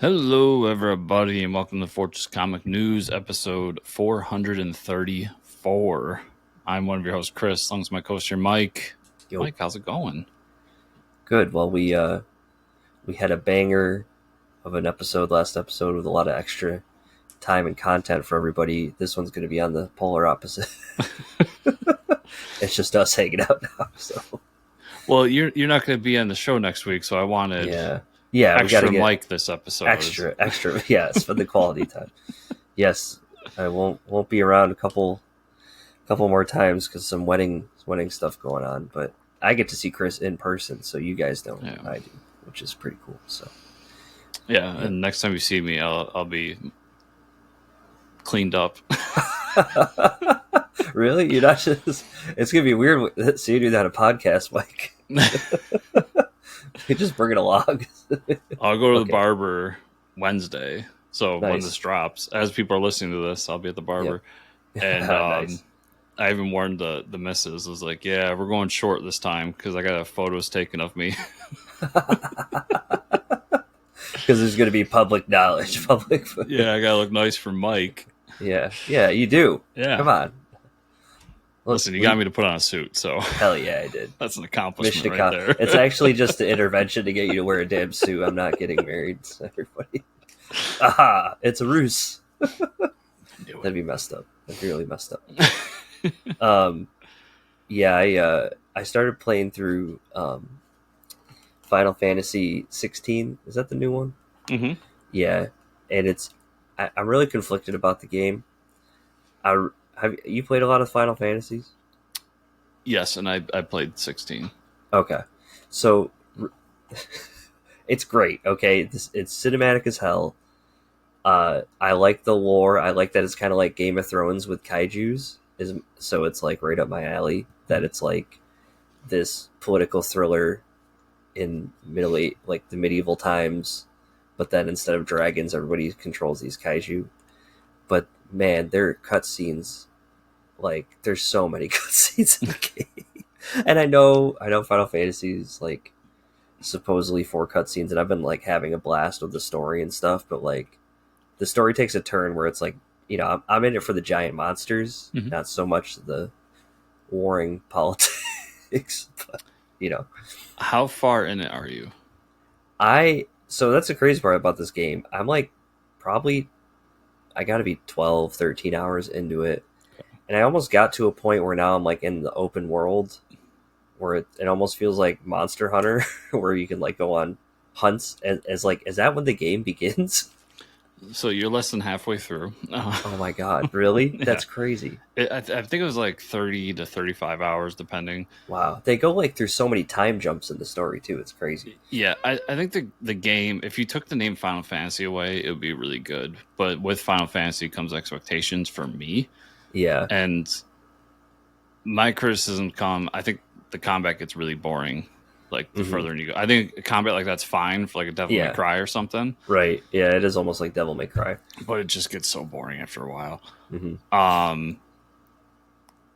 Hello, everybody, and welcome to Fortress Comic News, episode 434. I'm one of your hosts, Chris, along with my co-host here, Mike. Yo. Mike, how's it going? Good. Well, we had a banger of an last episode with a lot of extra time and content for everybody. This one's going to be on the polar opposite. It's just us hanging out now. So, well, you're not going to be on the show next week, so I wanted we got to get Mike this episode. Extra. Yes, for the quality time. Yes, I won't be around a couple more times because some wedding stuff going on, but I get to see Chris in person, so you guys don't. Yeah. I do, which is pretty cool. So, yeah, and next time you see me, I'll be cleaned up. Really? You're not just... It's going to be weird seeing you on a podcast, Mike. You just bring it along. I'll go to the barber Wednesday. So nice. When this drops, as people are listening to this, I'll be at the barber. Yep. And nice. I even warned the missus. I was like, yeah, we're going short this time because I got photos taken of me. Because there's going to be public knowledge. Yeah, I got to look nice for Mike. Yeah, you do. Yeah. Come on. Listen, you got me to put on a suit, so... Hell yeah, I did. That's an accomplishment there. It's actually just an intervention to get you to wear a damn suit. I'm not getting married, so everybody. Aha! It's a ruse. That'd be messed up. That'd be really messed up. I started playing through Final Fantasy 16. Is that the new one? Mm-hmm. Yeah, and I'm really conflicted about the game. Have you played a lot of Final Fantasies? Yes, and I played 16. Okay. So, it's great, okay? It's cinematic as hell. I like the lore. I like that it's kind of like Game of Thrones with kaijus. So it's like right up my alley. That it's like this political thriller in the medieval times. But then instead of dragons, everybody controls these kaiju. But man, there are cutscenes. Like, there's so many cutscenes in the game. And I know Final Fantasy is like supposedly 4 cutscenes, and I've been like having a blast with the story and stuff, but like the story takes a turn where it's like, I'm in it for the giant monsters, not so much the warring politics, but How far in it are you? So that's the crazy part about this game. I'm like probably I got to be 12, 13 hours into it. And I almost got to a point where now I'm like in the open world where it almost feels like Monster Hunter where you can like go on hunts as like, is that when the game begins? So you're less than halfway through. Oh my God. Really? Yeah. That's crazy. I think it was like 30 to 35 hours depending. Wow. They go like through so many time jumps in the story too. It's crazy. Yeah. I think the game, if you took the name Final Fantasy away, it would be really good. But with Final Fantasy comes expectations for me. Yeah. And my criticism I think the combat gets really boring. Like the further you go, I think a combat like that's fine for like a Devil May Cry or something. Right. Yeah, it is almost like Devil May Cry, but it just gets so boring after a while. Mm-hmm.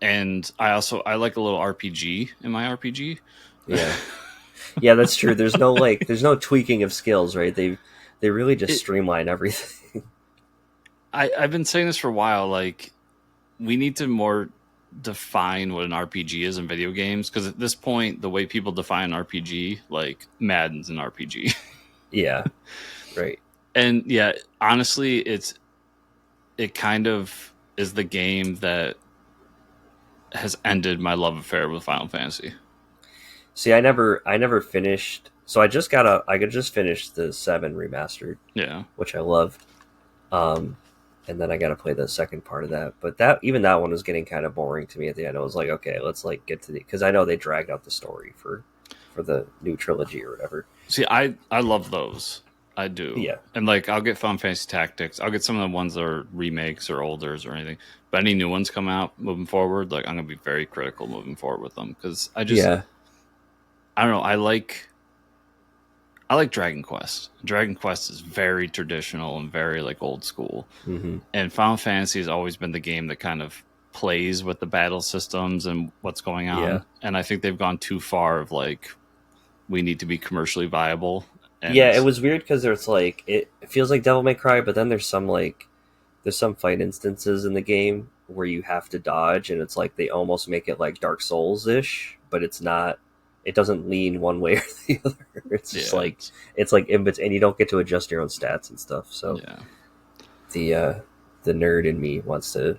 And I like a little RPG in my RPG. Yeah. Yeah, that's true. There's no tweaking of skills, right? They really just streamline everything. I've been saying this for a while. Like, we need to more define what an RPG is in video games, because at this point, the way people define an RPG, like Madden's an RPG. Yeah, right. And yeah, honestly, it kind of is the game that has ended my love affair with Final Fantasy. See, I never finished. So I just finished the 7 remastered. Yeah, which I love. And then I got to play the second part of that. But that one was getting kind of boring to me at the end. I was like, okay, let's like get to because I know they dragged out the story for the new trilogy or whatever. See, I love those. I do. Yeah. And like, I'll get Final Fantasy Tactics. I'll get some of the ones that are remakes or olders or anything. But any new ones come out moving forward, like I'm going to be very critical moving forward with them. Because I don't know. I like Dragon Quest. Dragon Quest is very traditional and very like old school. Mm-hmm. And Final Fantasy has always been the game that kind of plays with the battle systems and what's going on. Yeah. And I think they've gone too far of like, we need to be commercially viable. And yeah, it was weird because there's like it feels like Devil May Cry, but then there's some fight instances in the game where you have to dodge, and it's like they almost make it like Dark Souls ish, but it's not. It doesn't lean one way or the other. It's just it's like in between, and you don't get to adjust your own stats and stuff. So the nerd in me wants to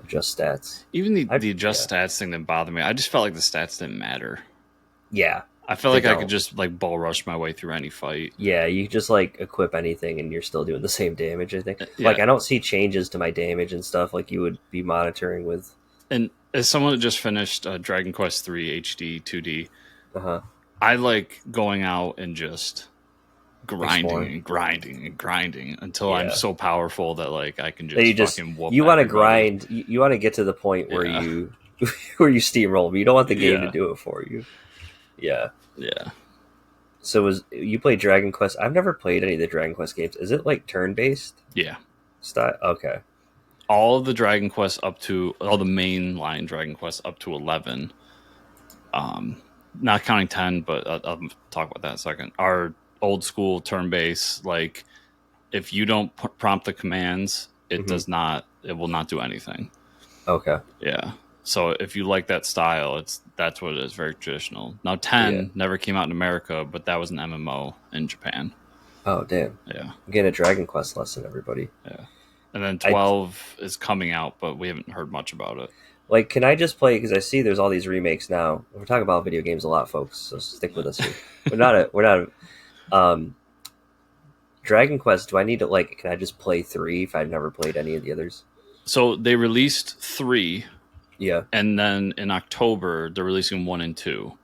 adjust stats. Even the adjust stats thing didn't bother me. I just felt like the stats didn't matter. Yeah. I felt like I could just like bull rush my way through any fight. Yeah, you just like equip anything and you're still doing the same damage, I think. Yeah. Like I don't see changes to my damage and stuff like you would be monitoring with. And as someone that just finished Dragon Quest III HD 2D, I like going out and just grinding until I'm so powerful that like I can just fucking whoop. You want to grind. You want to get to the point where you where you steamroll. You don't want the game to do it for you. Yeah. Yeah. So you play Dragon Quest? I've never played any of the Dragon Quest games. Is it like turn-based? Yeah. Style? Okay. All of the Dragon Quests all the mainline Dragon Quests up to 11, not counting 10, but I'll talk about that in a second, are old school turn-based. Like, if you don't prompt the commands, it will not do anything. Okay. Yeah. So if you like that style, that's what it is, very traditional. Now 10 never came out in America, but that was an MMO in Japan. Oh, damn. Yeah. I'm getting a Dragon Quest lesson, everybody. Yeah. And then 12 is coming out, but we haven't heard much about it. Like, can I just play, because I see there's all these remakes now. We're talking about video games a lot, folks, so stick with us here. We're not Dragon Quest, do I need to, like, can I just play 3 if I've never played any of the others? So they released 3. Yeah. And then in October, they're releasing 1 and 2.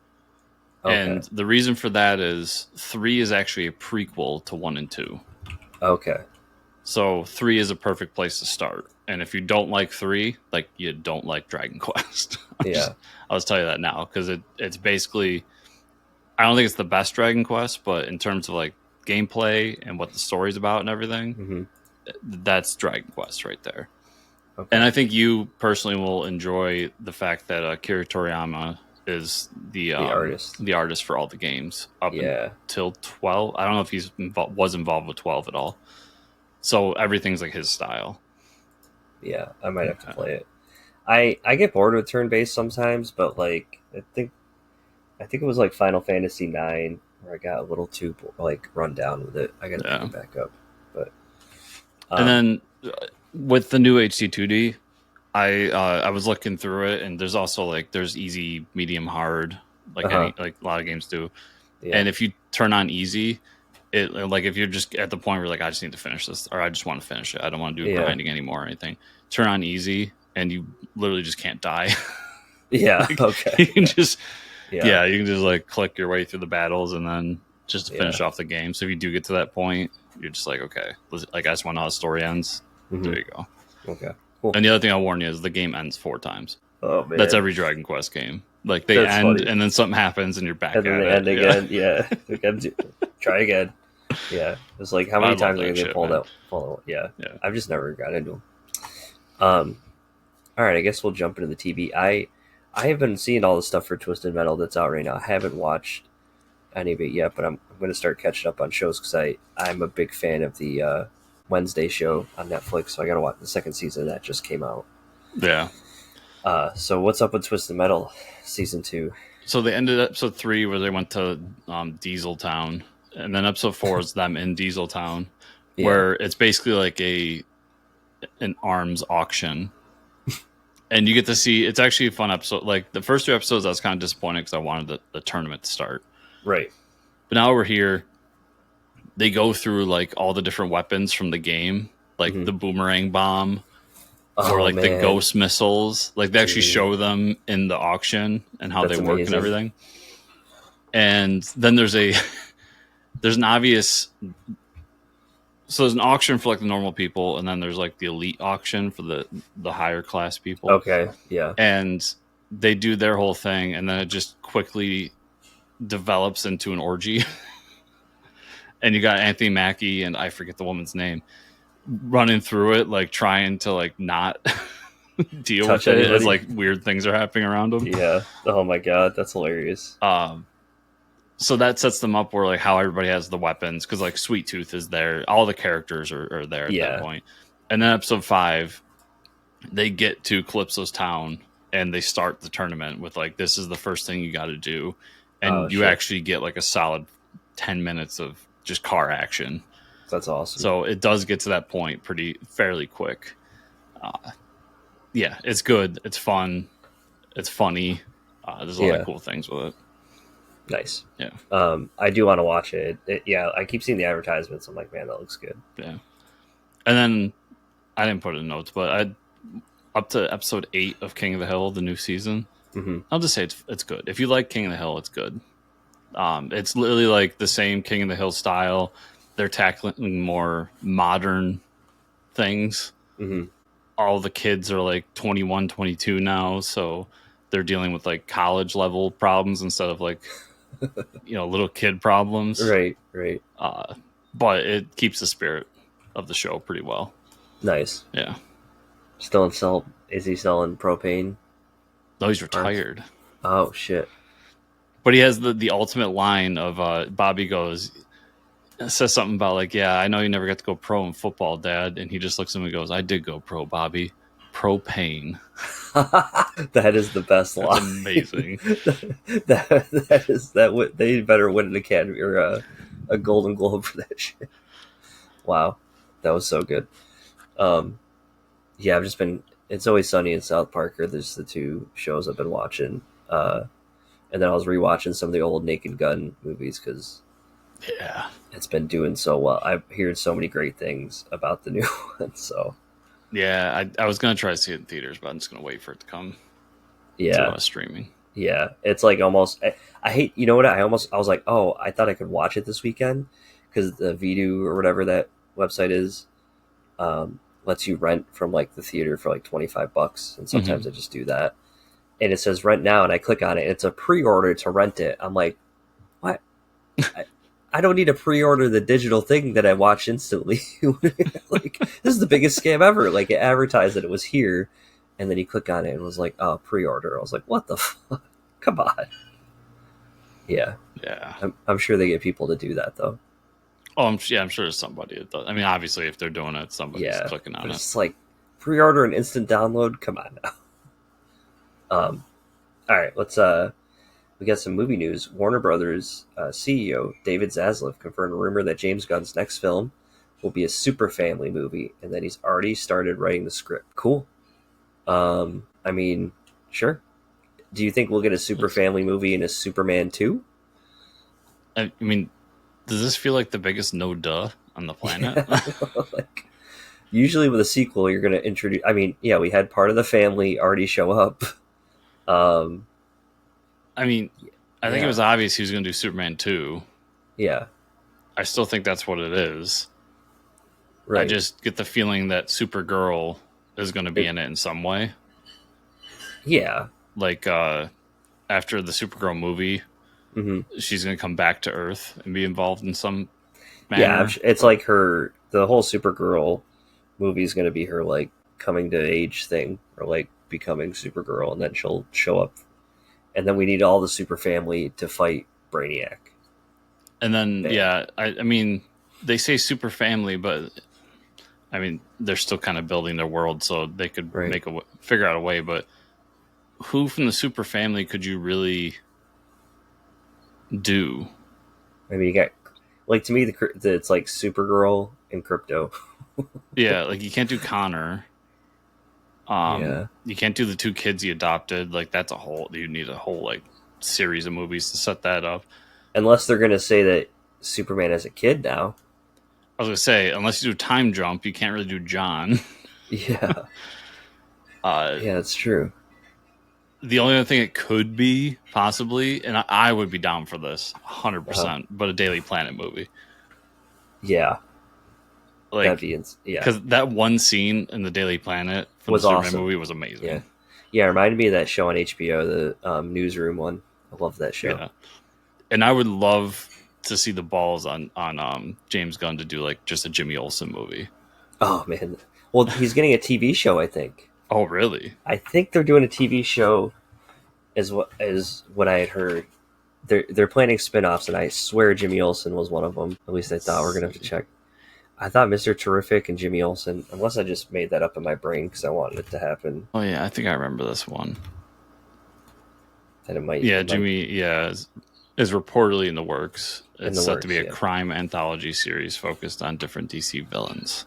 Okay. And the reason for that is 3 is actually a prequel to 1 and 2. Okay. So 3 is a perfect place to start. And if you don't like 3, like, you don't like Dragon Quest. I'll just tell you that now, because it's basically, I don't think it's the best Dragon Quest, but in terms of like gameplay and what the story's about and everything, that's Dragon Quest right there. Okay. And I think you personally will enjoy the fact that Akira Toriyama is the artist for all the games up until 12. I don't know if he's was involved with 12 at all. So everything's like his style. Yeah, I might have to play it. I get bored with turn-based sometimes, but like I think it was like Final Fantasy 9 where I got a little too like run down with it. I got to pick it back up. But and then with the new HD2D, I was looking through it, and there's also like there's easy, medium, hard, like like a lot of games do. Yeah. And if you turn on easy, it like if you're just at the point where like I just need to finish this, or I just want to finish it, I don't want to do grinding anymore or anything. Turn on easy, and you literally just can't die. Yeah. Like, okay. You can just you can just like click your way through the battles, and then just to finish off the game. So if you do get to that point, you're just like, okay, like I just want to know how the story ends. There you go. Okay. Cool. And the other thing I'll warn you is the game ends 4 times. Oh man, that's every Dragon Quest game. Like they end, and then something happens, and you're back. And then they end again. Yeah. Try again. Yeah. It's like how many times are they pulled out? Yeah. I've just never got into them. All right. I guess we'll jump into the TV. I have been seeing all the stuff for Twisted Metal that's out right now. I haven't watched any of it yet, but I'm going to start catching up on shows because I'm a big fan of the Wednesday show on Netflix, so I gotta watch the second season that just came out. Yeah. So what's up with Twisted Metal season 2? So they ended episode 3 where they went to Diesel Town, and then episode 4 is them in Diesel Town, where it's basically like an arms auction, and you get to see. It's actually a fun episode. Like the first 2 episodes, I was kind of disappointed because I wanted the tournament to start. Right. But now we're here. They go through like all the different weapons from the game, like the boomerang bomb, or like the ghost missiles. Like they actually show them in the auction and how they work and everything. And then there's an obvious. So there's an auction for like the normal people, and then there's like the elite auction for the higher class people. Okay, yeah. And they do their whole thing, and then it just quickly develops into an orgy. And you got Anthony Mackie and I forget the woman's name running through it, like trying to like not deal with it as like weird things are happening around them. Yeah. Oh my god, that's hilarious. So So that sets them up where like how everybody has the weapons, because like Sweet Tooth is there, all the characters are there at that point. And then episode 5, they get to Calypso's town and they start the tournament with like, this is the first thing you got to do, and you actually get like a solid 10 minutes of just car action. That's awesome. So it does get to that point fairly quick. Yeah, it's good. It's fun. It's funny. There's a lot of cool things with it. Nice. Yeah. I do want to watch it. I keep seeing the advertisements. I'm like, man, that looks good. Yeah. And then I didn't put it in notes, but up to episode 8 of King of the Hill, the new season. Mm-hmm. I'll just say it's good. If you like King of the Hill, it's good. It's literally like the same King of the Hill style. They're tackling more modern things. Mm-hmm. All the kids are like 21, 22 now, so they're dealing with like college level problems instead of like little kid problems. Right. But it keeps the spirit of the show pretty well. Nice. Yeah. Is he selling propane? No, he's retired. Oh shit. But he has the ultimate line of Bobby says something about like, yeah, I know you never got to go pro in football, Dad. And he just looks at him and goes, I did go pro, Bobby. Propane. That is the best line. That's amazing. They better win an Academy or a Golden Globe for that shit. Wow, that was so good. I've just been. It's Always Sunny in South Park. There's the 2 shows I've been watching, and then I was rewatching some of the old Naked Gun movies because it's been doing so well. I've heard so many great things about the new one. So yeah, I was gonna try to see it in theaters, but I'm just gonna wait for it to come. To streaming. Yeah, it's like almost. I hate. You know what? I was like, oh, I thought I could watch it this weekend because the Vudu or whatever that website is lets you rent from like the theater for like $25, and sometimes I just do that. And it says rent now, and I click on it. And it's a pre-order to rent it. I'm like, what? I don't need to pre-order the digital thing that I watch instantly. Like, this is the biggest scam ever. Like, it advertised that it was here, and then you click on it and was like, oh, pre-order. I was like, what the fuck? Come on. Yeah. I'm sure they get people to do that, though. Oh, I'm sure there's somebody that does. I mean, obviously, if they're doing it, somebody's clicking on it. It's like, pre-order and instant download? Come on now. All right, let's... We got some movie news. Warner Brothers CEO David Zaslav confirmed a rumor that James Gunn's next film will be a super family movie, and that he's already started writing the script. Cool. I mean, sure. Do you think we'll get a super family movie in a Superman 2? I mean, does this feel like the biggest no duh on the planet? Like, usually with a sequel, you're going to introduce... I mean, yeah, we had part of the family already show up. I mean, I think it was obvious he was going to do Superman 2. Yeah. I still think that's what it is. Right. I just get the feeling that Supergirl is going to be in it in some way. Yeah. Like, after the Supergirl movie, she's going to come back to Earth and be involved in some manner. Yeah, it's like the whole Supergirl movie is going to be her, like, coming to age thing, or, like, becoming Supergirl, and then she'll show up. And then we need all the super family to fight Brainiac. And then, I mean, they say super family, but I mean, they're still kind of building their world, so they could figure out a way. But who from the super family could you really do? I mean, you got, like, to me, it's like Supergirl and Crypto. Yeah, like, you can't do Connor. You can't do the 2 kids he adopted. Like, you need a whole, like, series of movies to set that up. Unless they're going to say that Superman has a kid now. I was going to say, unless you do Time Jump, you can't really do John. Yeah. Yeah, that's true. The only other thing it could be, possibly, and I would be down for this, 100%, but a Daily Planet movie. Yeah. Like, because that one scene in the Daily Planet from the Superman movie was amazing. Yeah, it reminded me of that show on HBO, the Newsroom one. I love that show. Yeah. And I would love to see the balls on James Gunn to do, like, just a Jimmy Olsen movie. Oh, man. Well, he's getting a TV show, I think. Oh, really? I think they're doing a TV show, is what I had heard. they're planning spin-offs, and I swear Jimmy Olsen was one of them. At least I thought. We're gonna have to check. I thought Mr. Terrific and Jimmy Olsen, unless I just made that up in my brain because I wanted it to happen. Oh yeah, I think I remember this one. That it might. Yeah, Jimmy. Yeah, is reportedly in the works. It's set to be a crime anthology series focused on different DC villains.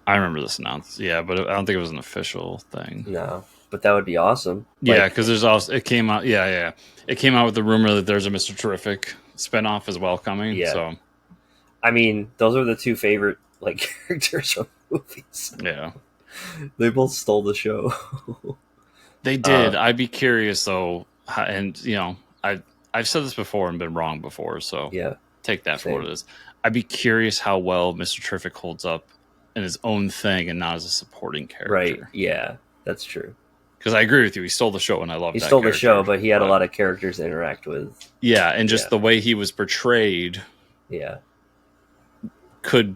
I remember this announced. Yeah, but I don't think it was an official thing. No, but that would be awesome. Yeah, because there's also it came out. Yeah, it came out with the rumor that there's a Mr. Terrific spinoff as well coming. Yeah. So, I mean, those are the two favorite characters from movies. Yeah, they both stole the show. They did. I'd be curious though, and I've said this before and been wrong before, so take that for what it is. I'd be curious how well Mr. Terrific holds up in his own thing and not as a supporting character. Right? Yeah, that's true. Because I agree with you, he stole the show, and I love. He stole the show, but he had a lot of characters to interact with. Yeah, and just the way he was portrayed. Yeah, could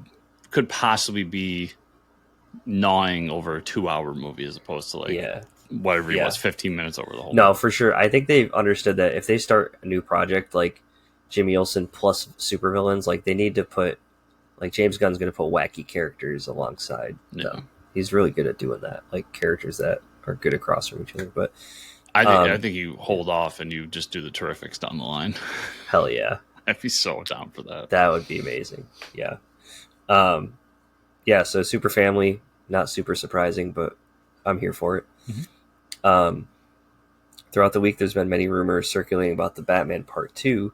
possibly be gnawing over a 2-hour movie as opposed to whatever it was, 15 minutes over the whole. No, for sure. I think they've understood that if they start a new project like Jimmy Olsen plus supervillains, they need to put James Gunn's going to put wacky characters alongside them. He's really good at doing that, characters that are good across from each other. But I think you hold off and you just do the Terrifics down the line. Hell yeah. I'd be so down for that. That would be amazing. Yeah. So super family, not super surprising, but I'm here for it. Mm-hmm. Throughout the week, there's been many rumors circulating about the Batman Part 2.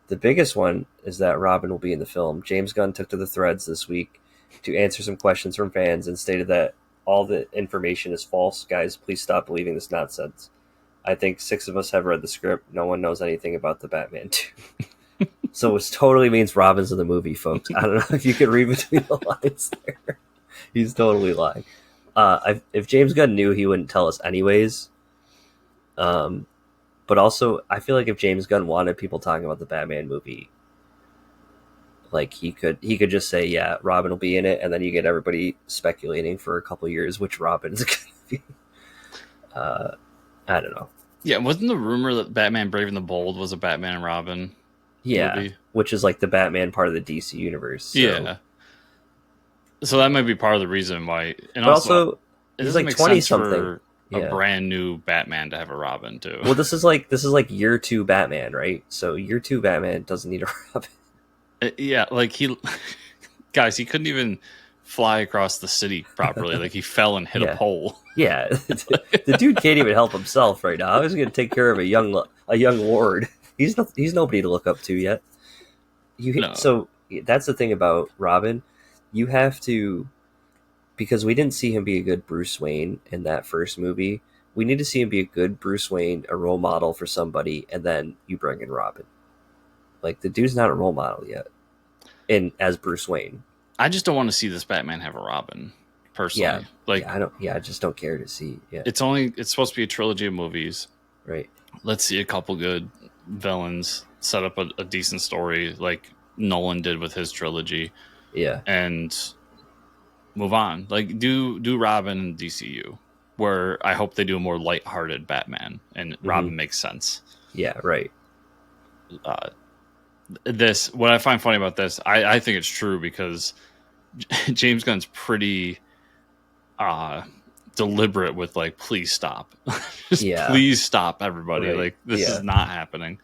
The biggest one is that Robin will be in the film. James Gunn took to the threads this week to answer some questions from fans and stated that all the information is false. Guys, please stop believing this nonsense. I think 6 of us have read the script. No one knows anything about the Batman 2. So it totally means Robin's in the movie, folks. I don't know if you could read between the lines there. He's totally lying. If James Gunn knew, he wouldn't tell us anyways. But also, I feel like if James Gunn wanted people talking about the Batman movie, he could just say, yeah, Robin will be in it, and then you get everybody speculating for a couple years which Robin is going to be. I don't know. Yeah, wasn't the rumor that Batman Brave and the Bold was a Batman and Robin movie? Which is the Batman part of the DC universe. So. Yeah. So that might be part of the reason why. And but also he's 20-something. A brand new Batman to have a Robin too. Well, this is year 2 Batman, right? So year 2 Batman doesn't need a Robin. He couldn't even fly across the city properly. He fell and hit a pole. Yeah, the dude can't even help himself right now. I was going to take care of a young ward. He's nobody to look up to yet. So that's the thing about Robin. You have to, because we didn't see him be a good Bruce Wayne in that first movie. We need to see him be a good Bruce Wayne, a role model for somebody, and then you bring in Robin. The dude's not a role model yet, as Bruce Wayne. I just don't want to see this Batman have a Robin, personally. I just don't care to see. Yeah, it's supposed to be a trilogy of movies, right? Let's see a couple good villains, set up a decent story like Nolan did with his trilogy. Yeah, and move on. Do Robin in DCU, where I hope they do a more lighthearted Batman, and Robin makes sense. Yeah, right. What I find funny about this, I think it's true because James Gunn's pretty deliberate with please stop. Please stop, everybody. Right. This is not happening.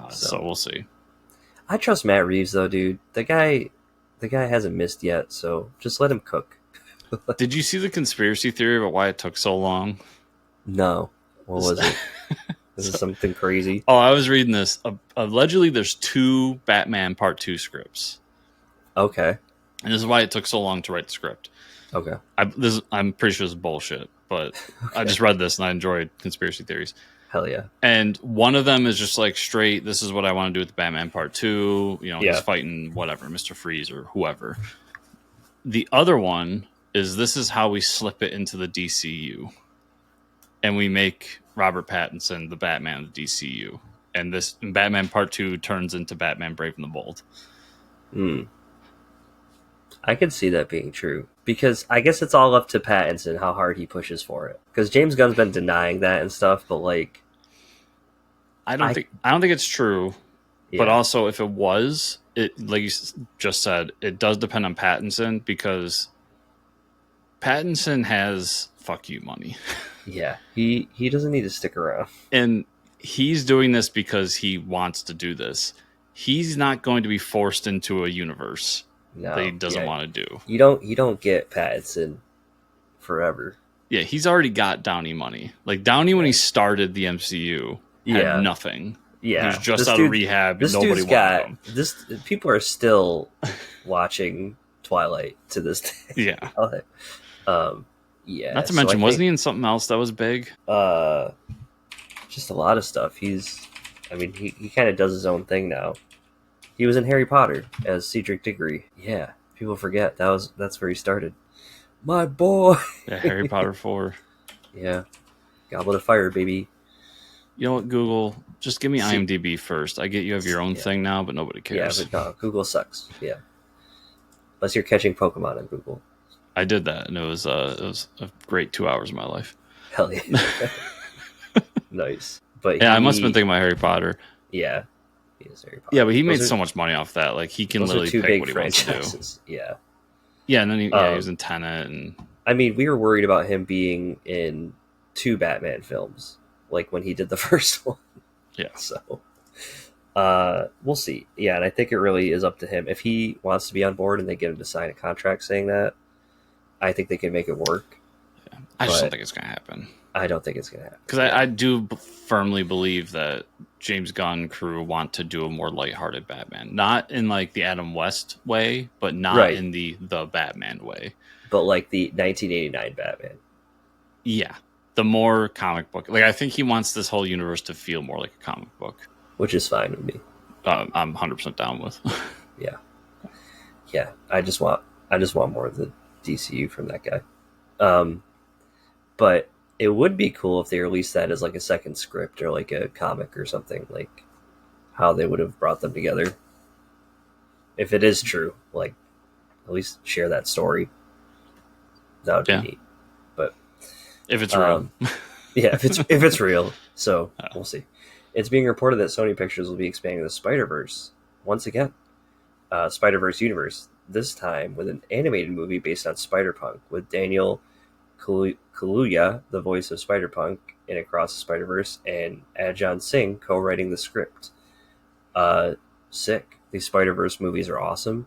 So we'll see. I trust Matt Reeves though, dude. The guy hasn't missed yet, so just let him cook. Did you see the conspiracy theory about why it took so long? No. What was it? Is it something crazy? Oh, I was reading this. Allegedly, there's 2 Batman Part 2 scripts. Okay. And this is why it took so long to write the script. Okay. I'm pretty sure this is bullshit, but okay. I just read this and I enjoyed conspiracy theories. Hell yeah. And one of them is just straight, this is what I want to do with the Batman Part 2. He's fighting whatever, Mr. Freeze or whoever. The other one is this is how we slip it into the DCU. And we make Robert Pattinson the Batman of the DCU. And this Batman Part 2 turns into Batman Brave and the Bold. I could see that being true. Because I guess it's all up to Pattinson how hard he pushes for it. Because James Gunn's been denying that and stuff, but I don't think it's true. Yeah. But also, if it was, it like you just said, it does depend on Pattinson because Pattinson has fuck you money. Yeah, he doesn't need to stick around. And he's doing this because he wants to do this. He's not going to be forced into a universe that he doesn't want to do. You don't get Pattinson forever. Yeah, he's already got Downey money. Like Downey when he started the MCU had nothing. Yeah, he was just out of rehab. And nobody wanted him. People are still watching Twilight to this day. Yeah. Yeah. Not to mention, wasn't he in something else that was big? Just a lot of stuff. He kind of does his own thing now. He was in Harry Potter as Cedric Diggory. Yeah, people forget that's where he started. My boy. Yeah, Harry Potter 4. Yeah, Goblet of Fire, baby. You know what, Google? Just give me IMDb first. I get you have your own thing now, but nobody cares. Yeah, but no, Google sucks. Yeah, unless you're catching Pokemon on Google. I did that, and it was a great 2 hours of my life. Hell yeah. Nice. But yeah, I must have been thinking about Harry Potter. Yeah. He is Harry Potter. Yeah, but he made so much money off that. Like, he can literally pick what he wants to do. Yeah. Yeah, and then he was in Tenet. And I mean, we were worried about him being in 2 Batman films, like when he did the first one. Yeah. So, we'll see. Yeah, and I think it really is up to him. If he wants to be on board and they get him to sign a contract saying that, I think they can make it work. Yeah. I just don't think it's going to happen. I don't think it's going to happen. Because I do firmly believe that James Gunn crew want to do a more lighthearted Batman. Not in like the Adam West way, but not in the Batman way. But like the 1989 Batman. Yeah. The more comic book. Like, I think he wants this whole universe to feel more like a comic book. Which is fine with me. I'm 100% down with. Yeah. Yeah. I just want more of the DCU from that guy. But it would be cool if they released that as like a second script or like a comic or something, like how they would have brought them together. If it is true, like at least share that story. That would be neat. But if it's real. Yeah, if it's real. So we'll see. It's being reported that Sony Pictures will be expanding the Spider-Verse once again. Spider-Verse universe, this time with an animated movie based on Spider-Punk with Daniel Kaluuya, the voice of Spider-Punk in Across the Spider-Verse, and Ajahn Singh co-writing the script. Sick. These Spider-Verse movies are awesome.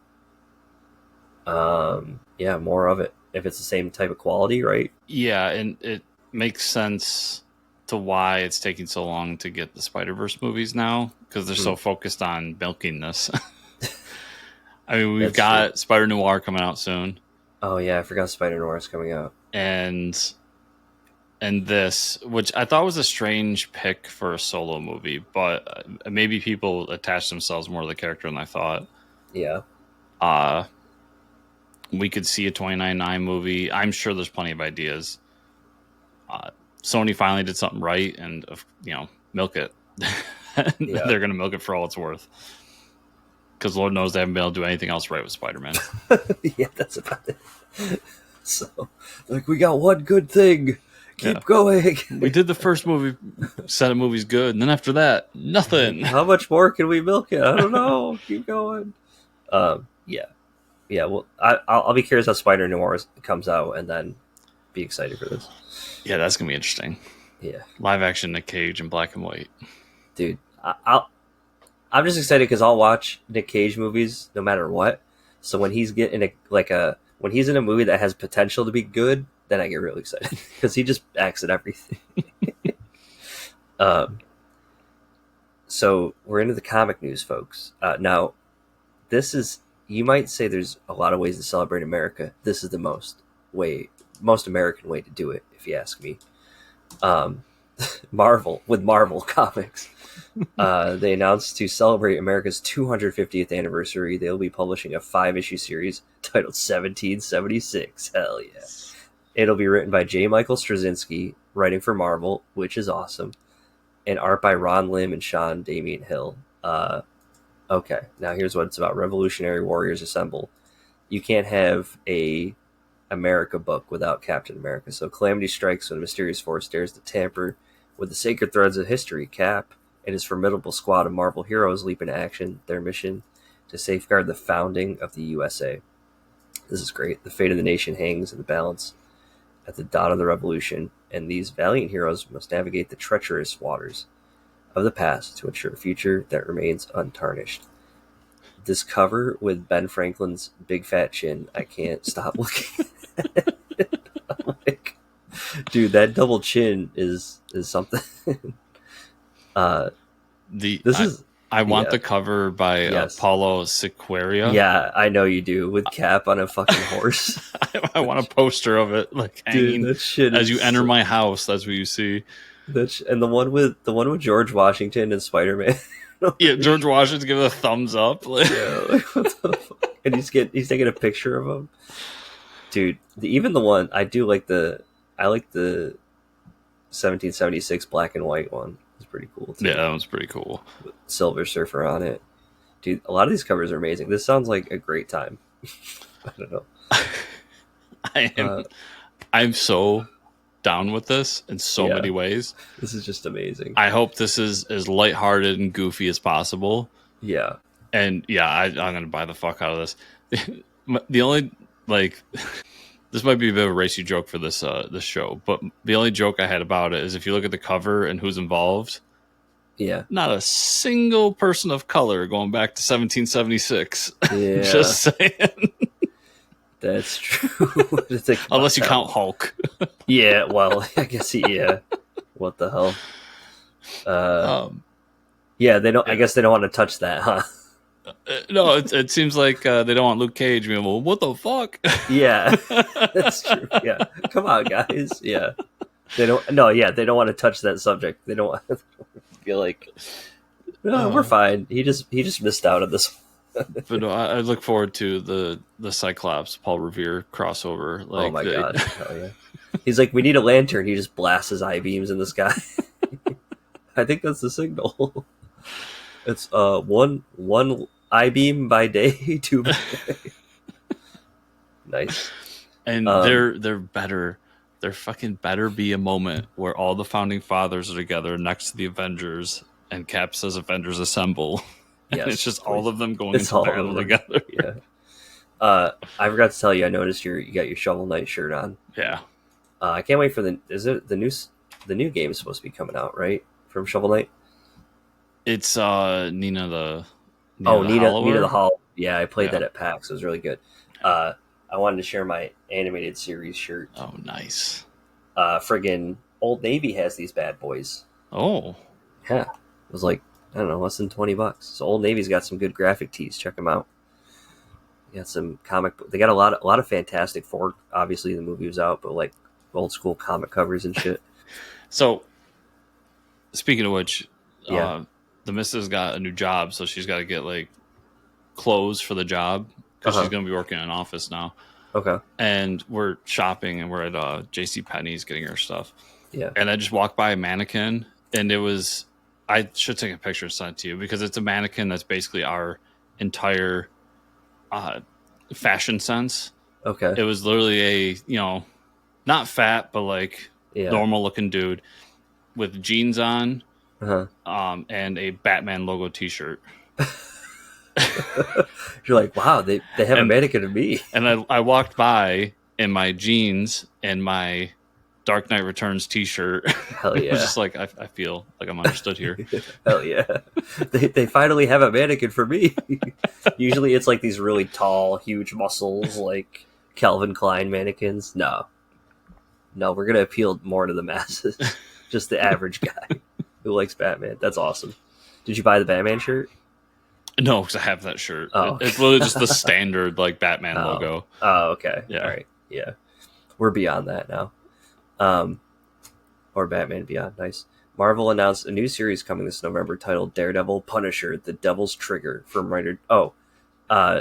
Yeah, more of it. If it's the same type of quality, right? Yeah, and it makes sense to why it's taking so long to get the Spider-Verse movies now, because they're so focused on milking this. I mean, we've got Spider Noir coming out soon. Oh yeah, I forgot Spider Noir is coming out. And this, which I thought was a strange pick for a solo movie, but maybe people attach themselves more to the character than I thought. Yeah. We could see a 29.9 movie. I'm sure there's plenty of ideas. Sony finally did something right, and milk it. They're going to milk it for all it's worth. Because Lord knows they haven't been able to do anything else right with Spider-Man. Yeah, that's about it. So, like, we got one good thing. Keep going. We did the first movie, set of movies good, and then after that, nothing. How much more can we milk it? I don't know. Keep going. Yeah. Well, I'll be curious how Spider Noir comes out, and then be excited for this. Yeah, that's gonna be interesting. Yeah, live action Nick Cage in black and white. Dude, I'm just excited because I'll watch Nick Cage movies no matter what. So when he's getting when he's in a movie that has potential to be good, then I get really excited because he just acts at everything. So we're into the comic news, folks. Now, this is, you might say there's a lot of ways to celebrate America. This is the most American way to do it, if you ask me. Marvel Comics. They announced to celebrate America's 250th anniversary, they'll be publishing a 5-issue series titled 1776. Hell yeah. It'll be written by J. Michael Straczynski, writing for Marvel, which is awesome, and art by Ron Lim and Sean Damian Hill. Okay, now here's what it's about. Revolutionary Warriors Assemble. You can't have a America book without Captain America. So calamity strikes when a mysterious force dares to tamper with the sacred threads of history. Cap and his formidable squad of Marvel heroes leap into action, their mission to safeguard the founding of the USA. This is great. The fate of the nation hangs in the balance at the dawn of the revolution, and these valiant heroes must navigate the treacherous waters of the past to ensure a future that remains untarnished. This cover with Ben Franklin's big fat chin, I can't stop looking at it. I'm like, dude, that double chin is something. I want the cover by Paulo Siqueira. Yeah, I know you do, with Cap on a fucking horse. I want a poster of it, like hanging. Dude, that shit as you enter my house. That's what you see. And the one with George Washington and Spider-Man. Yeah, George Washington's giving a thumbs up. Yeah, like, what the fuck? And he's taking a picture of him. Dude, even the one I like the 1776 black and white one. It's pretty cool too. Yeah, that one's pretty cool. With Silver Surfer on it. Dude, a lot of these covers are amazing. This sounds like a great time. I don't know. I'm so down with this in so many ways. This is just amazing. I hope this is as lighthearted and goofy as possible. Yeah. And I'm going to buy the fuck out of this. The only, this might be a bit of a racy joke for this show, but the only joke I had about it is if you look at the cover and who's involved, not a single person of color going back to 1776. Yeah. Just saying. That's true. Unless you count Hulk. Yeah, well, I guess what the hell? Yeah, they don't. I guess they don't want to touch that, huh? No, it seems like they don't want Luke Cage being, well, what the fuck? Yeah, that's true. Yeah, come on, guys. Yeah, they don't. No, yeah, they don't want to touch that subject. They don't want to feel like, no, we're fine. He just missed out on this. But no, I look forward to the Cyclops Paul Revere crossover. Oh my god! Hell yeah. He's like, we need a lantern. He just blasts his eye beams in the sky. I think that's the signal. It's one eye beam by day, 2 by day. Nice. And they're better. There fucking better be a moment where all the founding fathers are together next to the Avengers, and Cap says, "Avengers assemble." Yes, and it's just all of them going into battle together. Yeah. I forgot to tell you, I noticed you got your Shovel Knight shirt on. Yeah. I can't wait for the new game is supposed to be coming out, right? From Shovel Knight. It's Nina the Hall. Yeah, I played that at PAX. It was really good. I wanted to share my animated series shirt. Oh, nice. Friggin' Old Navy has these bad boys. Oh. Yeah. It was like, I don't know, less than $20. So Old Navy's got some good graphic tees. Check them out. They got some they got a lot of Fantastic Four. Obviously, the movie was out, but like old school comic covers and shit. So, speaking of which, the missus got a new job, so she's got to get like clothes for the job because she's going to be working in an office now. Okay. And we're shopping, and we're at JCPenney's getting her stuff. Yeah. And I just walked by a mannequin, and it was. I should take a picture and send it to you because it's a mannequin that's basically our entire fashion sense. Okay. It was literally a, not fat, but like normal looking dude with jeans on and a Batman logo t-shirt. You're like, wow, they have a mannequin of me. And I walked by in my jeans and my Dark Knight Returns t-shirt. Hell yeah. It was just like, I feel like I'm understood here. Hell yeah. They finally have a mannequin for me. Usually it's like these really tall, huge muscles, like Calvin Klein mannequins. No, we're going to appeal more to the masses. Just the average guy who likes Batman. That's awesome. Did you buy the Batman shirt? No, because I have that shirt. Oh. It's literally just the standard like Batman logo. Oh, okay. Yeah. All right. Yeah. We're beyond that now. Or Batman Beyond. Nice. Marvel announced a new series coming this November titled Daredevil Punisher, The Devil's Trigger from writer...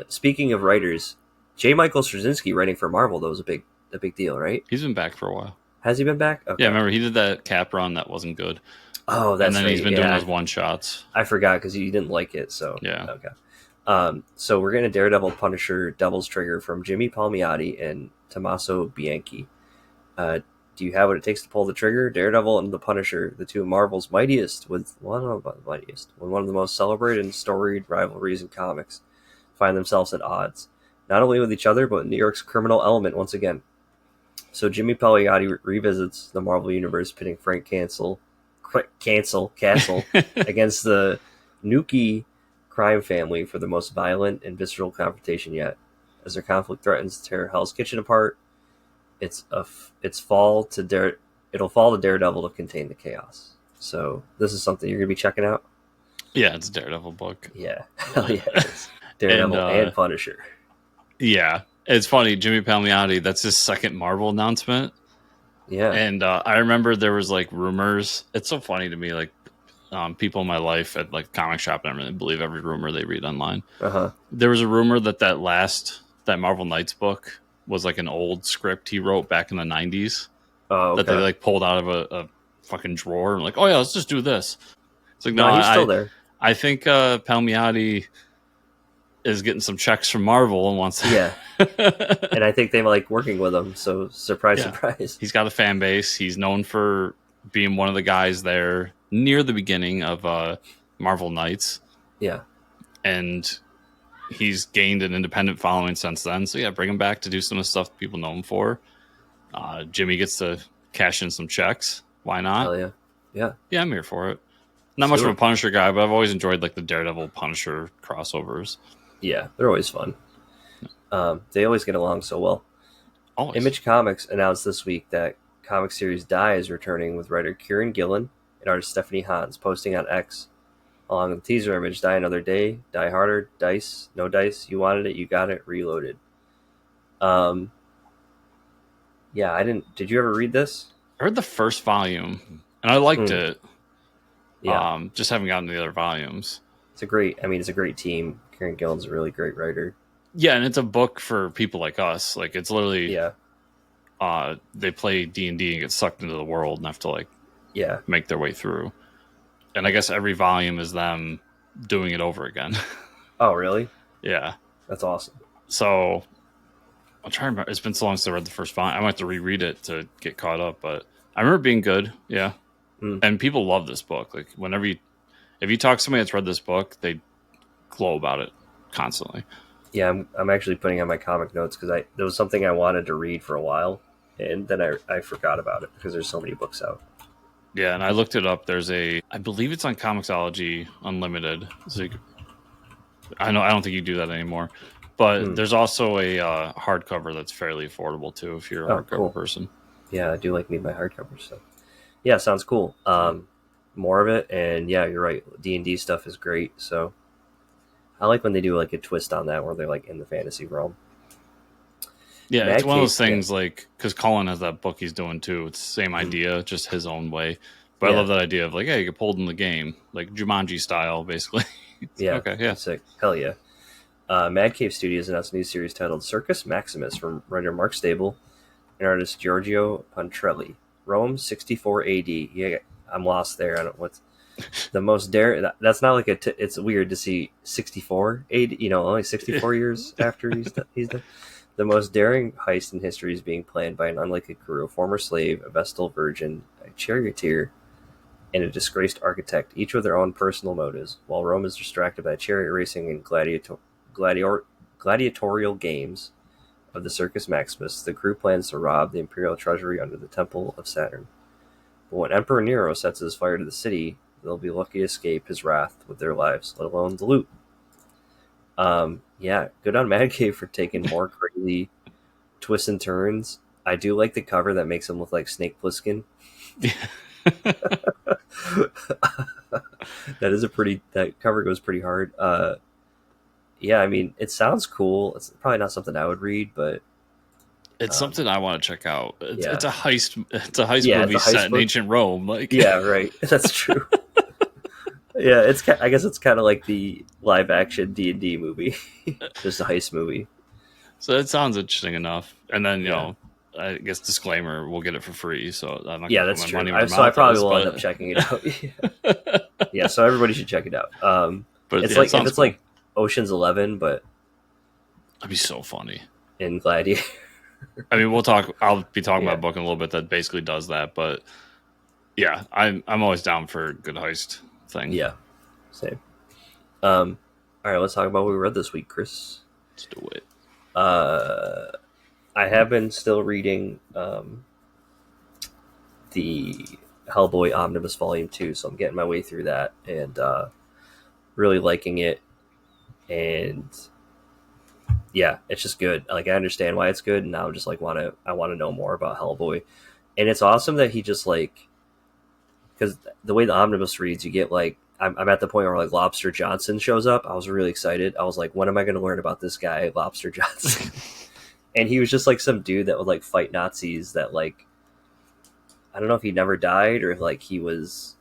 speaking of writers, J. Michael Straczynski writing for Marvel, that was a big deal, right? He's been back for a while. Has he been back? Okay. Yeah, remember, he did that Cap run that wasn't good. Oh, that's right. And then he's been doing those one-shots. I forgot because you didn't like it, so... Yeah. Okay. So we're getting a Daredevil Punisher Devil's Trigger from Jimmy Palmiotti and Tommaso Bianchi. Do you have what it takes to pull the trigger? Daredevil and the Punisher, the two of Marvel's mightiest, with one of the most celebrated and storied rivalries in comics, find themselves at odds, not only with each other, but with New York's criminal element once again. So Jimmy Palmiotti revisits the Marvel Universe, pitting Frank Castle against the Nuki crime family for the most violent and visceral confrontation yet. As their conflict threatens to tear Hell's Kitchen apart, it'll fall to Daredevil to contain the chaos. So this is something you're gonna be checking out. Yeah, it's a Daredevil book. Yeah, hell yeah, it's Daredevil and Punisher. Yeah, it's funny. Jimmy Palmiotti, that's his second Marvel announcement. Yeah, and I remember there was like rumors. It's so funny to me, like people in my life at like comic shop and everything believe every rumor they read online. There was a rumor that Marvel Knights book was like an old script he wrote back in the 90s that they like pulled out of a fucking drawer and like, oh yeah, let's just do this. It's like, no, he's still there. I think Palmiotti is getting some checks from Marvel and wants to... and I think they like working with him, so surprise. He's got a fan base. He's known for being one of the guys there near the beginning of Marvel Knights. And he's gained an independent following since then. So yeah, bring him back to do some of the stuff people know him for. Jimmy gets to cash in some checks. Why not? Hell yeah. Yeah, I'm here for it. Not much of a Punisher guy, but I've always enjoyed like the Daredevil Punisher crossovers. Yeah, they're always fun. They always get along so well. Always. Image Comics announced this week that comic series Die is returning with writer Kieran Gillen and artist Stephanie Hans, posting on X along with the teaser image, Die Another Day, Die Harder, Dice, No Dice, You Wanted It, You Got It, Reloaded. Yeah, did you ever read this? I read the first volume and I liked it. Yeah. Just haven't gotten to the other volumes. It's a great team. Kieran Gillen's a really great writer. Yeah, and it's a book for people like us. Like it's literally they play D&D and get sucked into the world and have to like make their way through. And I guess every volume is them doing it over again. Oh, really? Yeah. That's awesome. So I'm trying to remember. It's been so long since I read the first volume. I might have to reread it to get caught up, but I remember it being good. Yeah. And people love this book. Like if you talk to somebody that's read this book, they glow about it constantly. Yeah, I'm actually putting on my comic notes because there was something I wanted to read for a while, and then I forgot about it because there's so many books out. Yeah, and I looked it up. I believe it's on Comixology Unlimited. So I don't think you do that anymore. But there's also a hardcover that's fairly affordable too if you're a hardcover person. Yeah, I do like me my hardcover stuff. Yeah, sounds cool. More of it, and yeah, you're right. D&D stuff is great. So I like when they do like a twist on that where they're like in the fantasy realm. Yeah, it's one of those things like because Colin has that book he's doing too. It's the same idea, just his own way. But I love that idea of like, hey, you get pulled in the game, like Jumanji style, basically. Okay, yeah, sick. Hell yeah. Mad Cave Studios announced a new series titled Circus Maximus from writer Mark Stable and artist Giorgio Pontrelli. Rome, 64 AD. Yeah, I'm lost there. I don't what's the most that's not like it's weird to see 64 AD. Only 64 years after he's done. The most daring heist in history is being planned by an unlikely crew: a former slave, a Vestal virgin, a charioteer, and a disgraced architect, each with their own personal motives. While Rome is distracted by chariot racing and gladiatorial games of the Circus Maximus, the crew plans to rob the imperial treasury under the Temple of Saturn. But when Emperor Nero sets his fire to the city, they'll be lucky to escape his wrath with their lives, let alone the loot. Yeah, good on Mad Cave for taking more crazy twists and turns. I do like the cover that makes him look like Snake Plissken. That cover goes pretty hard. Yeah, I mean, it sounds cool. It's probably not something I would read, but it's something I want to check out. It's a heist. It's a heist movie set in ancient Rome. Like, yeah, right. That's true. Yeah, I guess it's kind of like the live action D&D movie, just a heist movie. So it sounds interesting enough. And then I guess disclaimer: we'll get it for free. So I'm not that's true. So I probably will end up checking it out. Yeah, so everybody should check it out. But it's like if it's like Ocean's 11, but that'd be so funny in Gladiator. I mean, I'll be talking Yeah. about a book in a little bit that basically does that, but yeah, I'm always down for a good heist thing. Yeah, same. All right, let's talk about what we read this week, Chris. Let's do it. I have been still reading the Hellboy Omnibus Volume 2, so I'm getting my way through that and really liking it. And yeah, it's just good. Like, I understand why it's good, and now I'm just like I want to know more about Hellboy. And it's awesome that he just like, because the way the omnibus reads, you get like, I'm at the point where like Lobster Johnson shows up. I was really excited. I was like, when am I going to learn about this guy, Lobster Johnson? And he was just like some dude that would like fight Nazis that like, I don't know if he never died or if like he was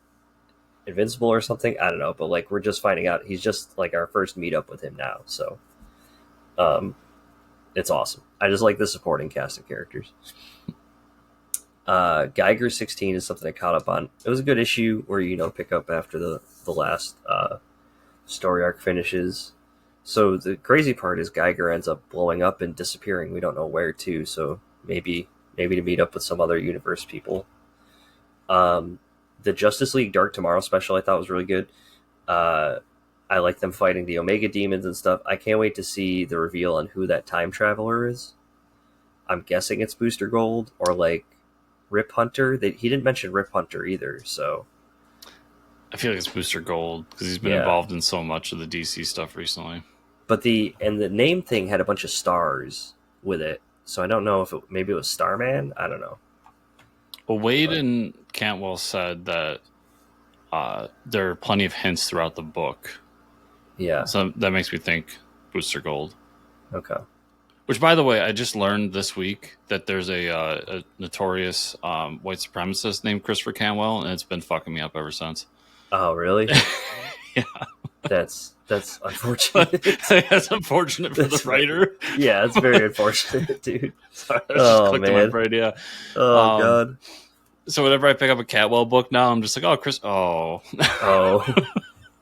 invincible or something. I don't know, but like we're just finding out he's just like our first meetup with him now. So it's awesome. I just like the supporting cast of characters. Geiger 16 is something I caught up on. It was a good issue where pick up after the last story arc finishes. So the crazy part is Geiger ends up blowing up and disappearing. We don't know where to. So maybe to meet up with some other universe people. The Justice League Dark Tomorrow special I thought was really good. I like them fighting the Omega Demons and stuff. I can't wait to see the reveal on who that time traveler is. I'm guessing it's Booster Gold or like Rip Hunter. He didn't mention Rip Hunter either, so I feel like it's Booster Gold because he's been involved in so much of the DC stuff recently. But the name thing had a bunch of stars with it, so I don't know if maybe it was Starman. I don't know. Well, Wade and Cantwell said that there are plenty of hints throughout the book. Yeah. So that makes me think Booster Gold. Okay. Which, by the way, I just learned this week that there's a notorious white supremacist named Christopher Cantwell, and it's been fucking me up ever since. Oh, really? Yeah. That's unfortunate. That's unfortunate for the writer. Yeah, it's very unfortunate, dude. Sorry, I just clicked in my brain, yeah. Oh, God. So whenever I pick up a Cantwell book now, I'm just like, oh, Chris. Oh.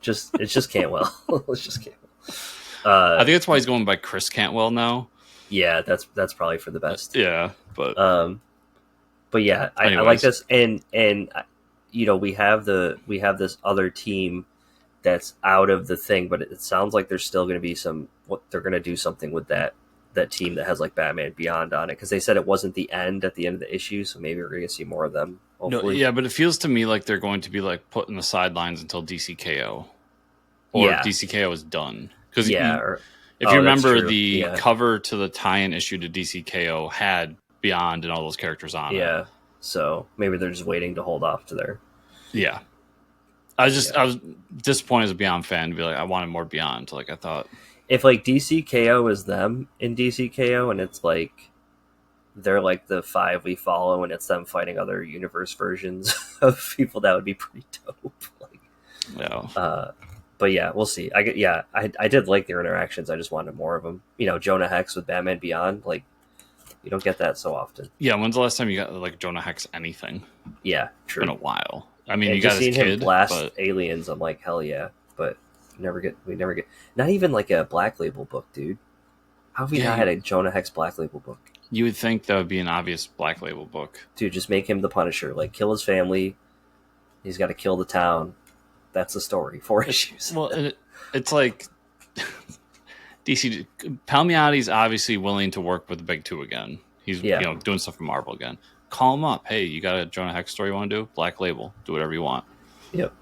It's just Cantwell. It's just Cantwell. I think that's why he's going by Chris Cantwell now. Yeah, that's probably for the best. Yeah, but yeah, I like this, and we have this other team that's out of the thing, but it sounds like there's still going to be they're going to do something with that team that has like Batman Beyond on it, because they said it wasn't the end at the end of the issue, so maybe we're going to see more of them. Hopefully. No, yeah, but it feels to me like they're going to be like put in the sidelines until DCKO, or DCKO is done. Because if you remember, the cover to the tie-in issue to DCKO had Beyond and all those characters on it. Yeah, so maybe they're just waiting to hold off to their. Yeah, I was disappointed as a Beyond fan to be like, I wanted more Beyond. Like, I thought if like DCKO is them in DCKO, and it's like they're like the 5 we follow, and it's them fighting other universe versions of people, that would be pretty dope. But yeah, we'll see. I did like their interactions. I just wanted more of them. Jonah Hex with Batman Beyond, like, you don't get that so often. Yeah, when's the last time you got like Jonah Hex anything? Yeah, true. It's been a while. I mean, and you got seen his him blast aliens. I'm like, hell yeah, but we never get not even like a Black Label book, dude. How have we not had a Jonah Hex Black Label book? You would think that would be an obvious Black Label book. Dude, just make him the Punisher. Like, kill his family. He's got to kill the town. That's the story. 4 issues. Well, it's like DC. Palmiotti's obviously willing to work with the Big Two again. He's doing stuff for Marvel again. Call him up. Hey, you got a Jonah Hex story you want to do? Black Label. Do whatever you want. Yep.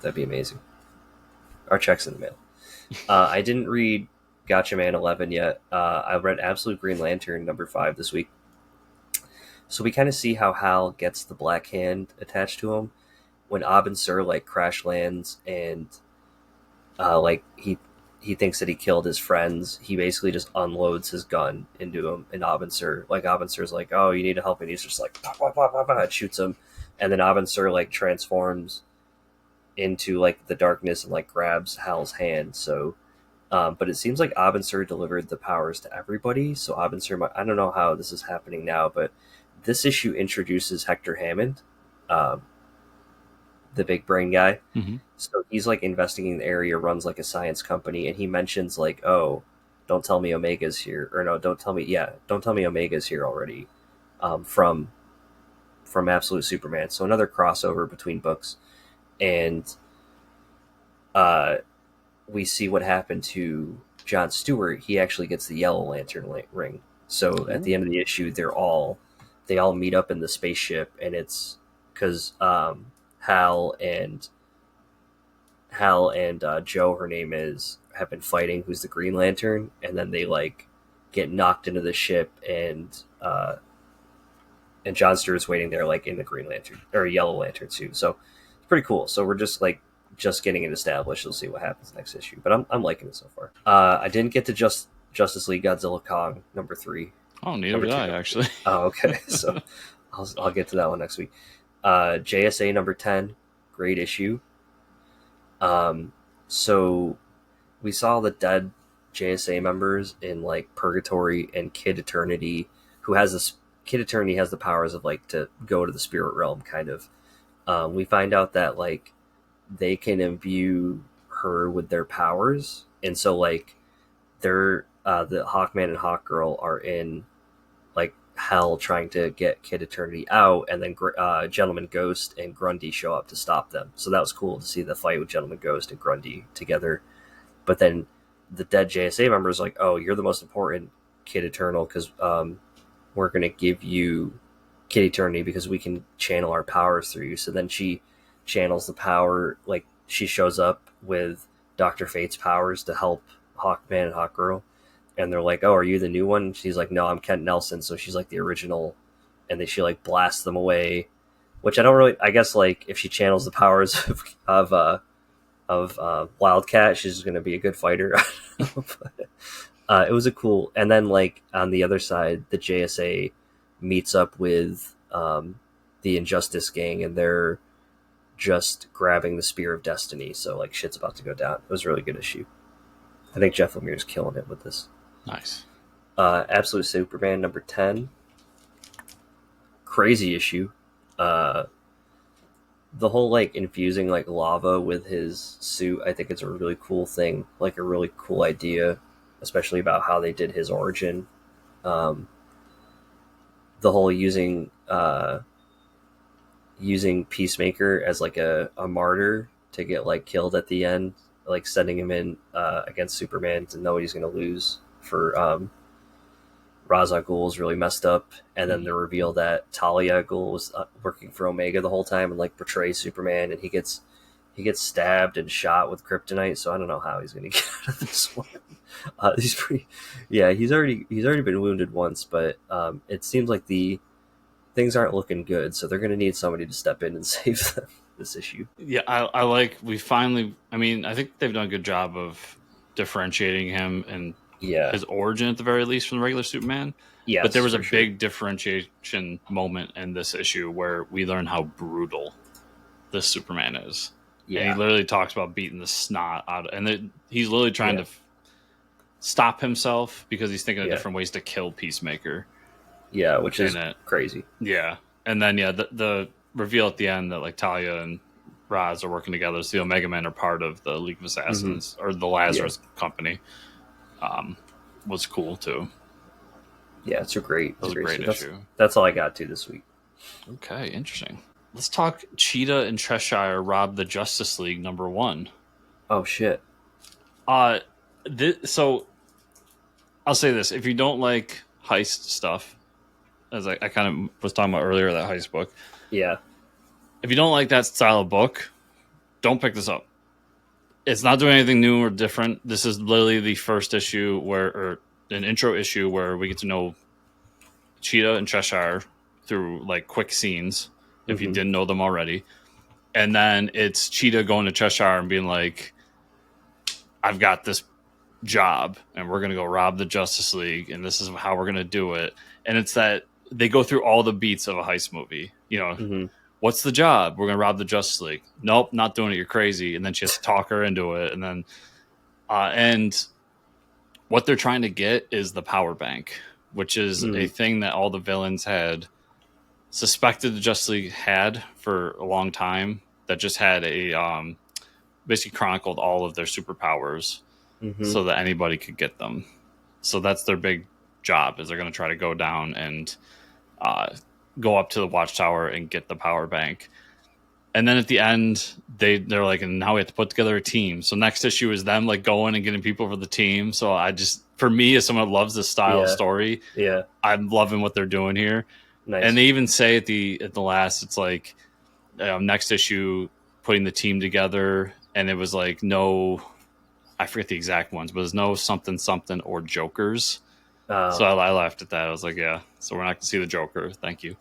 That'd be amazing. Our check's in the mail. I didn't read Gotcha Man 11 yet. I read Absolute Green Lantern number 5 this week. So we kind of see how Hal gets the Black Hand attached to him. When Abin Sur like crash lands and like he thinks that he killed his friends, he basically just unloads his gun into him, and Abin Sur Sur's like, oh, you need to help me, and he's just like, bah, bah, bah, bah, bah, shoots him, and then Abin Sur like transforms into like the darkness and like grabs Hal's hand. So but it seems like Abin Sur delivered the powers to everybody, so Abin Sur, I don't know how this is happening now, but this issue introduces Hector Hammond, the big brain guy. Mm-hmm. So he's like investigating the area, runs like a science company, and he mentions like, oh, Don't Tell Me Omega's here, or no, Don't Tell Me Omega's here already, from Absolute Superman. So another crossover between books, and we see what happened to John Stewart. He actually gets the Yellow Lantern ring. So at the end of the issue, they all meet up in the spaceship, and it's because Hal and Joe, her name is, have been fighting. Who's the Green Lantern, and then they like get knocked into the ship, and John Stewart's waiting there, like in the Green Lantern or Yellow Lantern suit. So it's pretty cool. So we're just getting it established. We'll see what happens next issue, but I'm liking it so far. I didn't get to Justice League Godzilla Kong #3. Oh, neither did I, actually. Oh, okay. So I'll get to that one next week. JSA #10, great issue. So we saw the dead JSA members in like Purgatory and Kid Eternity, who has this. Kid Eternity has the powers of like to go to the spirit realm, kind of. We find out that like they can imbue her with their powers, and so like they're the Hawkman and Hawkgirl are in like hell trying to get Kid Eternity out, and then Gentleman Ghost and Grundy show up to stop them. So that was cool to see the fight with Gentleman Ghost and Grundy together. But then the dead JSA member is like, "Oh, you're the most important, Kid Eternal, because we're going to give you Kid Eternity because we can channel our powers through you." So then she channels the power, like she shows up with Dr. Fate's powers to help Hawkman and Hawkgirl, and they're like, "Oh, are you the new one?" She's like, "No, I'm Kent Nelson." So she's like the original, and then she like blasts them away, which I guess like if she channels the powers of Wildcat, she's going to be a good fighter. But, it was a cool, and then like on the other side, the JSA meets up with the Injustice gang, and they're just grabbing the Spear of Destiny. So like shit's about to go down. It was a really good issue. I think Jeff Lemire's killing it with this. Nice. Absolute Superman #10, crazy issue. The whole like infusing like lava with his suit, I think it's a really cool thing, like a really cool idea, especially about how they did his origin. The whole using Peacemaker as like a martyr to get like killed at the end, like sending him in against Superman to know he's going to lose for Ra's al Ghul is really messed up, and then the reveal that Talia al Ghul was working for Omega the whole time and like betrays Superman, and he gets stabbed and shot with kryptonite. So I don't know how he's going to get out of this one. He's already been wounded once, but it seems like the things aren't looking good, so they're going to need somebody to step in and save them this issue. Yeah, I like we finally. I mean, I think they've done a good job of differentiating him and his origin at the very least from the regular Superman. Yeah, but there was a big differentiation moment in this issue where we learn how brutal this Superman is. Yeah, and he literally talks about beating the snot out, and he's literally trying to stop himself because he's thinking of different ways to kill Peacemaker. Yeah, which is crazy. Yeah, and then the reveal at the end that like Talia and Ra's are working together, so the Omega Men are part of the League of Assassins or the Lazarus Company. Was cool too. Yeah, it's a great issue. That's all I got to this week. Okay, interesting. Let's talk Cheetah and Treshire rob the Justice League #1. Oh shit. So I'll say this: if you don't like heist stuff, as I kind of was talking about earlier, that heist book. Yeah. If you don't like that style of book, don't pick this up. It's not doing anything new or different. This is literally the first issue or an intro issue where we get to know Cheetah and Treshire through like quick scenes, if you didn't know them already. And then it's Cheetah going to Treshire and being like, I've got this job and we're going to go rob the Justice League and this is how we're going to do it. And it's that they go through all the beats of a heist movie, you know. What's the job? We're going to rob the Justice League. Nope, not doing it. You're crazy. And then she has to talk her into it. And then, and what they're trying to get is the power bank, which is a thing that all the villains had suspected the Justice League had for a long time, that just had a, basically chronicled all of their superpowers so that anybody could get them. So that's their big job, is they're going to try to go down and go up to the watchtower and get the power bank. And then at the end, they're like, and now we have to put together a team. So next issue is them like going and getting people for the team. So for me, as someone who loves this style of story, I'm loving what they're doing here. Nice. And they even say at the last, it's like next issue, putting the team together, and it was like no, I forget the exact ones, but there's no something or Jokers. So I laughed at that. I was like, yeah, so we're not going to see the Joker. Thank you.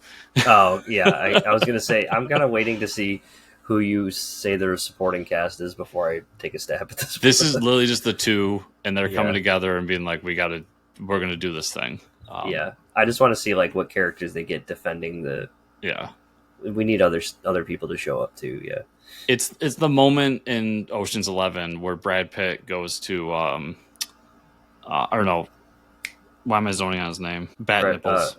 Oh, yeah. I was going to say, I'm kind of waiting to see who you say their supporting cast is before I take a stab at this. This is literally just the two, and they're coming together and being like, we're going to do this thing. Yeah. I just want to see like what characters they get defending the... Yeah. We need other people to show up too, yeah. It's the moment in Ocean's 11 where Brad Pitt goes to... I don't know. Why am I zoning on his name? Nipples.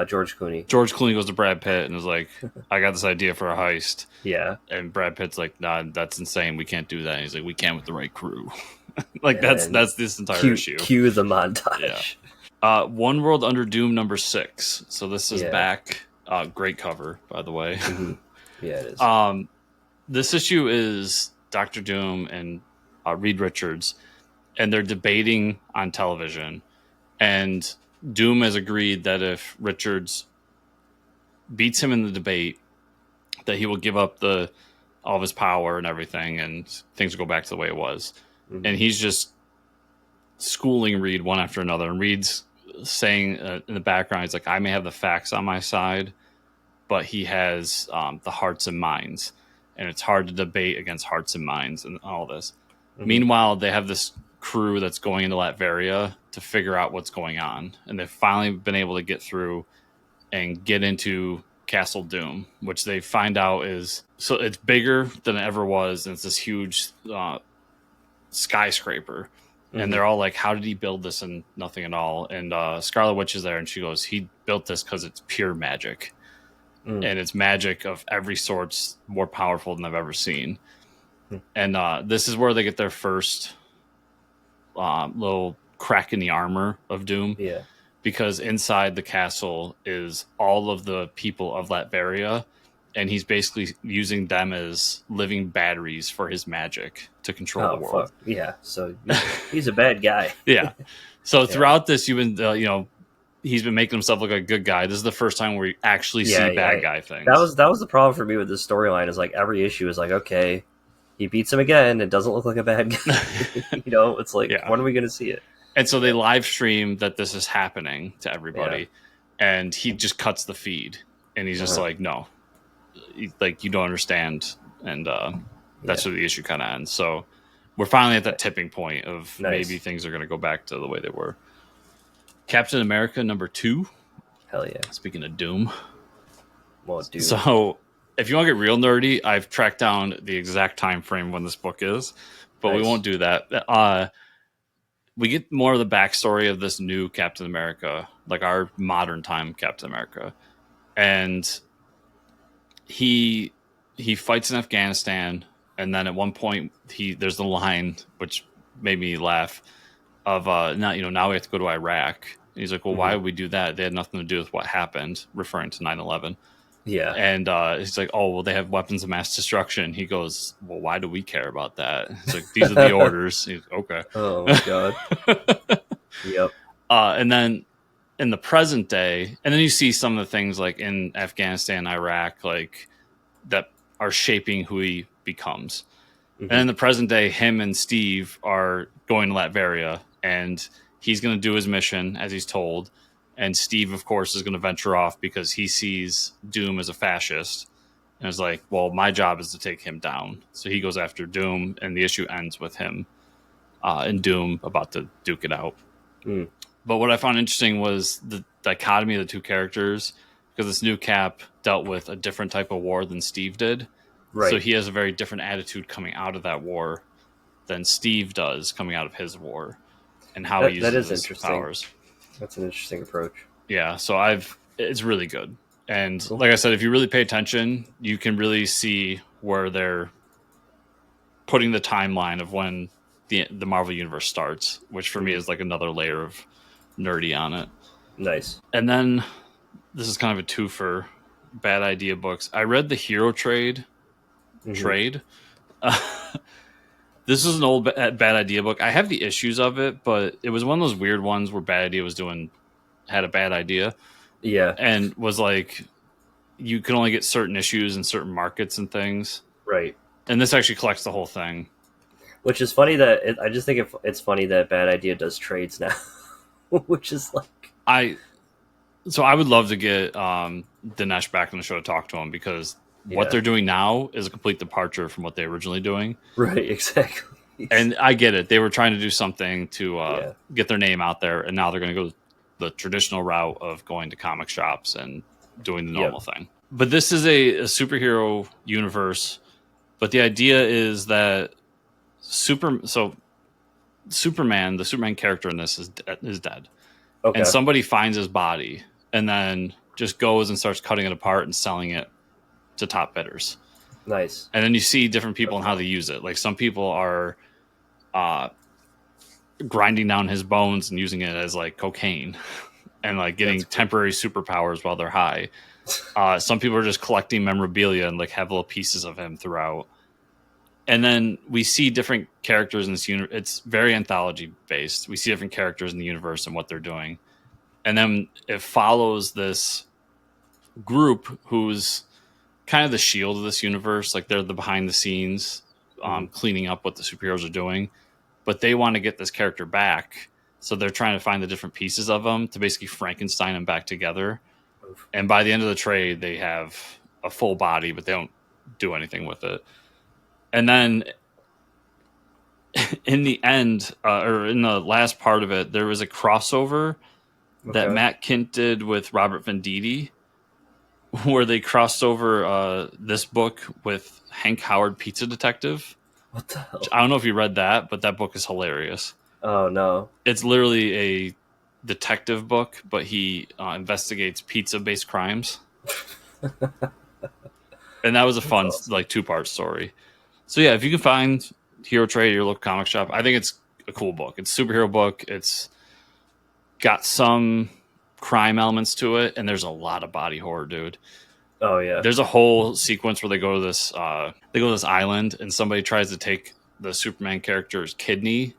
George Clooney. George Clooney goes to Brad Pitt and is like, I got this idea for a heist. Yeah. And Brad Pitt's like, nah, that's insane. We can't do that. And he's like, we can with the right crew. Like, that's this entire issue. Cue the montage. Yeah. One World Under Doom #6. So this is back. Great cover, by the way. Mm-hmm. Yeah, it is. This issue is Dr. Doom and Reed Richards, and they're debating on television. And Doom has agreed that if Richards beats him in the debate, that he will give up all of his power and everything, and things will go back to the way it was. Mm-hmm. And he's just schooling Reed one after another. And Reed's saying in the background, he's like, I may have the facts on my side, but he has the hearts and minds. And it's hard to debate against hearts and minds and all this. Mm-hmm. Meanwhile, they have this crew that's going into Latveria to figure out what's going on, and they've finally been able to get through and get into Castle Doom, which they find out is it's bigger than it ever was, and it's this huge skyscraper. Mm-hmm. And they're all like, how did he build this and nothing at all? And Scarlet Witch is there, and she goes, he built this because it's pure magic. And it's magic of every sort's more powerful than I've ever seen. And this is where they get their first little crack in the armor of Doom. Yeah. Because inside the castle is all of the people of Latveria, and he's basically using them as living batteries for his magic to control the world. Fuck. Yeah, so he's a bad guy. Yeah. So throughout this, you've been, he's been making himself look like a good guy. This is the first time where we actually see bad guy things. That was the problem for me with this storyline. Is like every issue is like, okay, he beats him again. It doesn't look like a bad guy. It's like, when are we going to see it? And so they live stream that this is happening to everybody, and he just cuts the feed, and he's just like, no, like, you don't understand. And that's where the issue kind of ends. So we're finally at that tipping point of maybe things are going to go back to the way they were. Captain America #2. Hell yeah. Speaking of Doom. Well, Doom. So if you want to get real nerdy, I've tracked down the exact time frame when this book is, but we won't do that. We get more of the backstory of this new Captain America, like our modern time Captain America. And he fights in Afghanistan, and then at one point there's the line which made me laugh of now we have to go to Iraq. And he's like, well, why would we do that? They had nothing to do with what happened, referring to 9/11. Yeah. And he's like, oh, well, they have weapons of mass destruction. He goes, well, why do we care about that? He's like, these are the orders. He's like, okay. Oh, my God. Yep. And then in the present day, and then you see some of the things like in Afghanistan, Iraq, like that are shaping who he becomes. Mm-hmm. And in the present day, him and Steve are going to Latveria, and he's going to do his mission as he's told. And Steve, of course, is going to venture off because he sees Doom as a fascist. And is like, well, my job is to take him down. So he goes after Doom, and the issue ends with him and Doom about to duke it out. Mm. But what I found interesting was the dichotomy of the two characters, because this new Cap dealt with a different type of war than Steve did. Right. So he has a very different attitude coming out of that war than Steve does coming out of his war, and how he uses his powers. That's an interesting approach. Yeah, so it's really good. And like I said, if you really pay attention, you can really see where they're putting the timeline of when the Marvel Universe starts, which for me is like another layer of nerdy on it. Nice. And then this is kind of a twofer. Bad Idea books. I read the Hero Trade. This is an old Bad Idea book. I have the issues of it, but it was one of those weird ones where Bad Idea had a bad idea. Yeah. And was like, you can only get certain issues in certain markets and things. Right. And this actually collects the whole thing. Which is funny that I just think it's funny that Bad Idea does trades now, which is like I would love to get Dinesh back on the show to talk to him, because what they're doing now is a complete departure from what they were originally doing. Right, exactly. And I get it. They were trying to do something to get their name out there, and now they're going to go the traditional route of going to comic shops and doing the normal thing. But this is a superhero universe, but the idea is that Superman, the Superman character in this is dead. Okay. And somebody finds his body and then just goes and starts cutting it apart and selling it to top bidders. Nice. And then you see different people and how they use it. Like some people are grinding down his bones and using it as like cocaine and like getting temporary superpowers while they're high. Some people are just collecting memorabilia and like have little pieces of him throughout. And then we see different characters in this universe. It's very anthology based. We see different characters in the universe and what they're doing. And then it follows this group who's kind of the shield of this universe. Like they're the behind the scenes, cleaning up what the superheroes are doing. But they want to get this character back. So they're trying to find the different pieces of them to basically Frankenstein them back together. And by the end of the trade, they have a full body, but they don't do anything with it. And then in the end, or in the last part of it, there was a crossover that Matt Kint did with Robert Venditti, where they crossed over this book with Hank Howard, Pizza Detective. What the hell? I don't know if you read that, but that book is hilarious. Oh, no. It's literally a detective book, but he investigates pizza-based crimes. And that was a fun, like, 2-part story. So yeah, if you can find Hero Trade at your local comic shop, I think it's a cool book. It's a superhero book. It's got some crime elements to it, and there's a lot of body horror, dude. Oh yeah. There's a whole sequence where they go to this island, and somebody tries to take the Superman character's kidney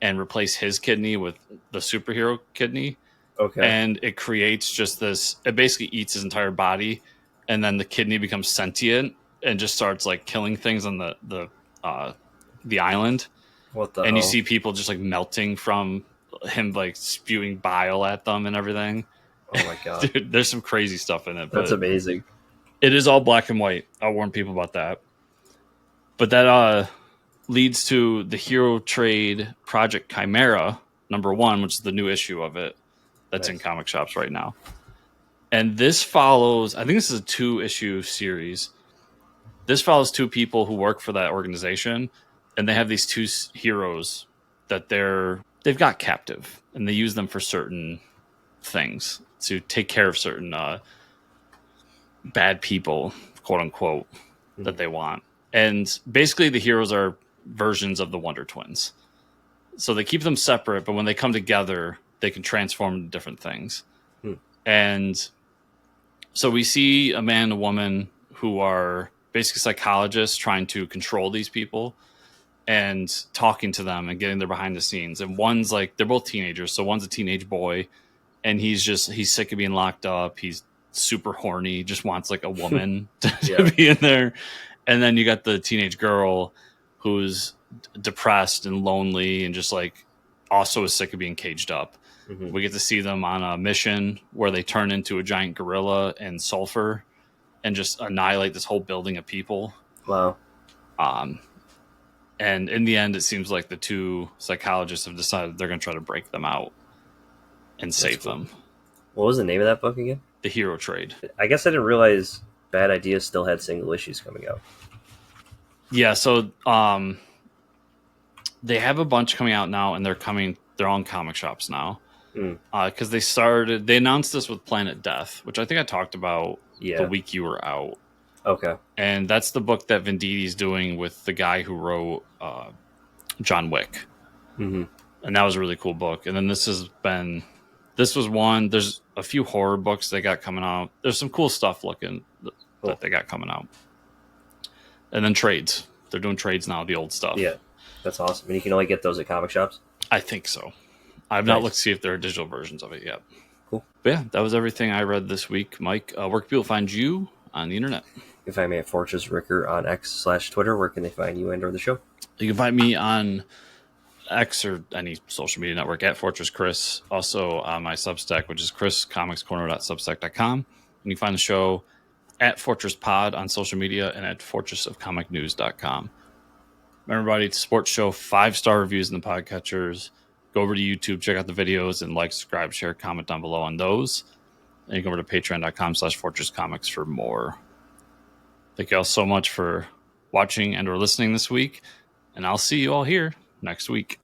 and replace his kidney with the superhero kidney. Okay. And it creates just this. It basically eats his entire body, and then the kidney becomes sentient and just starts like killing things on the island. What the and hell? You see people just like melting from him, like spewing bile at them and everything. Oh my god. Dude, there's some crazy stuff in it. That's amazing. It is all black and white. I'll warn people about that. But that leads to the Hero Trade Project Chimera #1, which is the new issue of it that's in comic shops right now. And this follows, I think this is a 2-issue series. This follows 2 people who work for that organization, and they have these 2 heroes that they've got captive, and they use them for certain things to take care of certain bad people, quote unquote, that they want. And basically the heroes are versions of the Wonder Twins. So they keep them separate, but when they come together, they can transform into different things. And so we see a man and a woman who are basically psychologists trying to control these people and talking to them and getting their behind the scenes. And one's like, they're both teenagers. So one's a teenage boy, and he's sick of being locked up. He's super horny, just wants like a woman to be in there. And then you got the teenage girl who's depressed and lonely and just like also is sick of being caged up. We get to see them on a mission where they turn into a giant gorilla and sulfur and just annihilate this whole building of people. Wow. And in the end, it seems like the 2 psychologists have decided they're going to try to break them out and save them. What was the name of that book again? The Hero Trade. I guess I didn't realize Bad Ideas still had single issues coming out. Yeah, so they have a bunch coming out now, and they're on comic shops now. Because they announced this with Planet Death, which I think I talked about the week you were out. Okay. And that's the book that Venditti's doing with the guy who wrote John Wick. Mm-hmm. And that was a really cool book. And then this was one. There's a few horror books they got coming out. There's some cool stuff that they got coming out. And then trades. They're doing trades now, the old stuff. Yeah, that's awesome. And you can only get those at comic shops? I think so. I've not looked to see if there are digital versions of it yet. Cool. But yeah, that was everything I read this week. Mike, where can people find you on the internet? You can find me at Fortress Ricker on X/Twitter. Where can they find you and or the show? You can find me on X or any social media network at Fortress Chris. Also on my Substack, which is chriscomicscorner.substack.com. And you can find the show at Fortress Pod on social media and at fortressofcomicnews.com. Remember, everybody, it's a sports show, 5-star reviews in the podcatchers. Go over to YouTube, check out the videos, and like, subscribe, share, comment down below on those. And you can go over to patreon.com/fortresscomics for more. Thank you all so much for watching and or listening this week. And I'll see you all here next week.